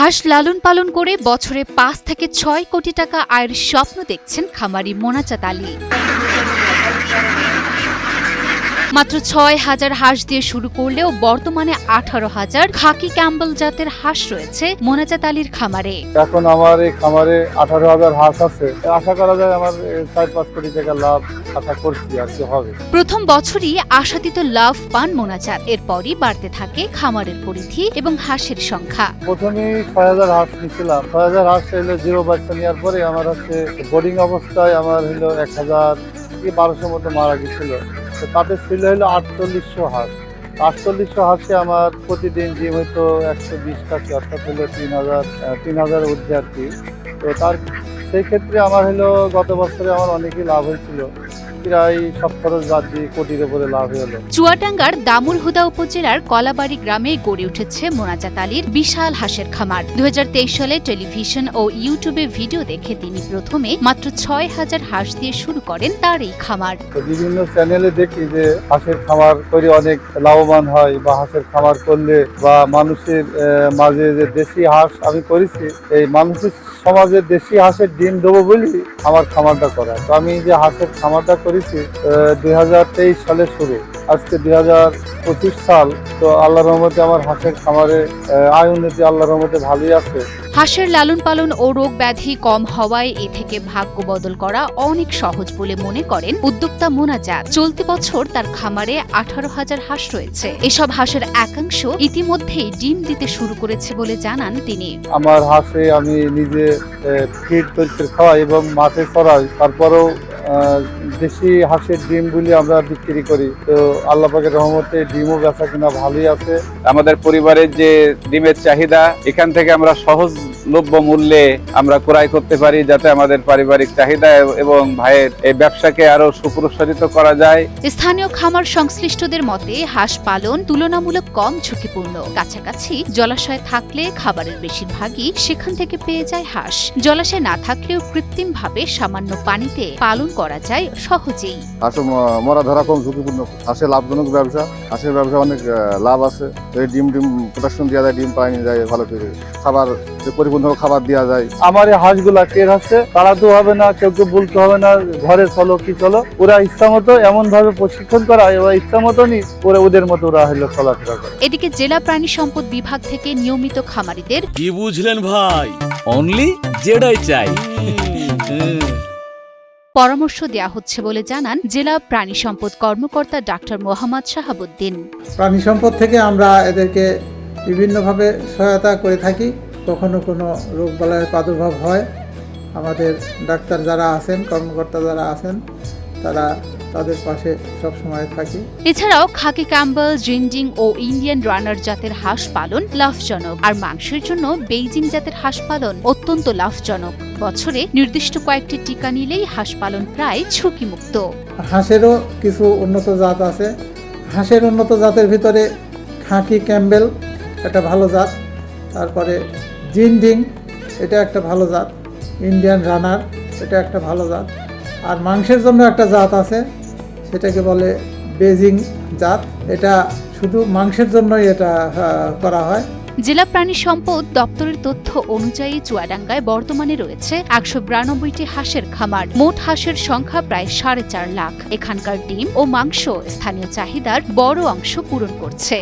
হাঁস লালন পালন করে বছরে ৫ থেকে ৬ কোটি টাকা আয়ের স্বপ্ন দেখছেন খামারি মোনাজাত আলী। মাত্র ৬,০০০ হাঁস দিয়ে শুরু করলেও বর্তমানে ১৮,০০০ খাকি ক্যাম্বেল জাতের হাঁস রয়েছে মোনাজাত আলীর খামারে। এখন আমার এই খামারে ১৮,০০০ হাঁস আছে। আশা করা যায় আমার ৪-৫ কোটি টাকা লাভ আশা করছি আর কি হবে। প্রথম বছরই আশাতীত লাভ পান মোনাজাত, এরপরই বাড়তে থাকে খামারের পরিধি এবং হাঁসের সংখ্যা। প্রথমেই ৬,০০০ হাঁস নিয়েছিলাম। ৬,০০০ হাঁস হলো জিরো বাচ্চা নেওয়ার পরে আমার হচ্ছে বোর্ডিং অবস্থায় আমার হলো ১,০০০ কি ১২০০ মতো মারা গেছিল। তো তাতে ছিল হলো ৪৮০০ হাঁস। ৪৮০০ হাঁসে আমার প্রতিদিন ডিম হয়তো ১২০ কাছে, অর্থাৎ হলো ৩,০০০ ঊর্ধ্বে আর কি। তো সেই ক্ষেত্রে আমার হলো গত বছরে আমার অনেকই লাভ হয়েছিল, প্রায় সব খরচ বাদ দিয়ে কোটির উপরে লাভ হলো। চুয়াডাঙ্গার দামুড়হুদা উপজেলার কলাবাড়ি গ্রামে গড়ে উঠেছে মোনাজাত আলীর বিশাল হাঁসের খামার। ২০২৩ সালে টেলিভিশন ও ইউটিউবে ভিডিও দেখে তিনি প্রথমে মাত্র ৬,০০০ হাঁস দিয়ে শুরু করেন তার এই খামার। বিভিন্ন চ্যানেলে দেখি যে হাঁসের খামার করে অনেক লাভবান হয়, বা হাঁসের খামার করলে বা মানুষের মাঝে যে দেশি হাঁস আমি করেছি, এই মানুষের সমাজে দেশি হাঁসের ডিম দেবো বলি আমার খামারটা করা। তো আমি যে হাঁসের খামারটা করেছি ২০২৩ সালে শুরু, আজকে ২০২৫ সাল। তো আল্লাহর রহমতে আমার হাঁসের খামারে আয় উন্নতি আল্লাহর রহমতে ভালোই আছে। হাঁসের লালন পালন ও রোগ ব্যাধি কম হওয়ায় এ থেকে ভাগ্য বদল করা অনেক সহজ বলে মনে করেন উদ্যোক্তা মোনাজাত। চলতি বছর তার খামারে ১৮,০০০ হাঁস রয়েছে। এসব হাঁসের একাংশ ইতিমধ্যেই ডিম দিতে শুরু করেছে বলে জানান তিনি। আমার হাঁসে আমি নিজে ফিড তৈরি করে খাওয়াই এবং মাঠে চড়াই, তারপরেও দেশি হাঁসের ডিমগুলি আমরা বিক্রি করি। তো আল্লাহ পাকের রহমতে ডিমও বেচা কিনা ভালোই আছে। আমাদের পরিবারের যে ডিমের চাহিদা, এখান থেকে আমরা সহজলভ্য মূল্যে আমরা ক্রয় করতে পারি, যাতে আমাদের পারিবারিক চাহিদা এবং ভাইয়ের এই ব্যবসাকে আরো সুপ্রসারিত করা যায়। স্থানীয় খামার সংশ্লিষ্টদের মতে হাঁস পালন তুলনামূলক কম ঝুঁকিপূর্ণ। কাছাকাছি জলাশয় থাকলে খাবারের বেশিরভাগই সেখান থেকে পেয়ে যায় হাঁস। জলাশয় না থাকলেও কৃত্রিমভাবে সামান্য পানিতে পালন করা যায় সহজেই। হাঁস মরা ধরা কম ঝুঁকিপূর্ণ। হাঁসের লাভজনক ব্যবসা, হাঁসের ব্যবসা অনেক লাভ আছে। এই ডিম প্রোডাকশন দেওয়া যায়, ডিম পানি যায় ভালো করে, খাবার পরিপূর্ণ খাবার দেওয়া যায়। আমার এই হাঁসগুলা কে হচ্ছে তাড়াতে হবে না, কেউ বলতে হবে না ঘরে চলো কি চলো, ওরা ইচ্ছা মতো এমন ভাবে প্রশিক্ষণ করা, এবার ইচ্ছা মতনই ওরা ওদের মতো ওরা হলো চলাফেরা করে। এদিকে জেলা প্রাণী সম্পদ বিভাগ থেকে নিয়মিত খামারিদের কি বুঝলেন ভাই, অনলি যেটাই চাই পরামর্শ দেওয়া হচ্ছে বলে জানান জেলা প্রাণী সম্পদ কর্মকর্তা ডাক্তার মোহাম্মদ শাহাবুদ্দিন। প্রাণী সম্পদ থেকে আমরা এদেরকে বিভিন্নভাবে সহায়তা করে থাকি। কখনো কোনো রোগবালাইয়ের প্রাদুর্ভাব হয়, আমাদের ডাক্তার যারা আছেন, কর্মকর্তা যারা আছেন, তারা তাদের পাশে সব সময় থাকি। এছাড়াও খাকি ক্যাম্বেল, জিন্ডিং ও ইন্ডিয়ান রানার জাতের হাঁস পালন লাভজনক, আর মাংসের জন্য বেইজিং জাতের হাঁস পালন অত্যন্ত লাভজনক। বছরে নির্দিষ্ট কয়েকটি টিকা নিলেই হাঁস পালন প্রায় ঝুঁকিমুক্ত। হাঁসেরও কিছু উন্নত জাত আছে। হাঁসের উন্নত জাতের ভিতরে খাকি ক্যাম্বেল একটা ভালো জাত, তারপরে জিন্ডিং এটা একটা ভালো জাত, ইন্ডিয়ান রানার এটা একটা ভালো জাত, আর মাংসের জন্য একটা জাত আছে সেটাকে বলে বেজিং জাত। এটা শুধু মাংসের জন্যই এটা করা হয়। জেলা প্রাণী সম্পদ দপ্তরের তথ্য অনুযায়ী চুয়াডাঙ্গায় বর্তমানে রয়েছে ১৯২টি হাঁসের খামার। মোট হাঁসের সংখ্যা প্রায় ৪.৫ লাখ। এখানকার ডিম ও মাংস স্থানীয় চাহিদার বড় অংশ পূরণ করছে।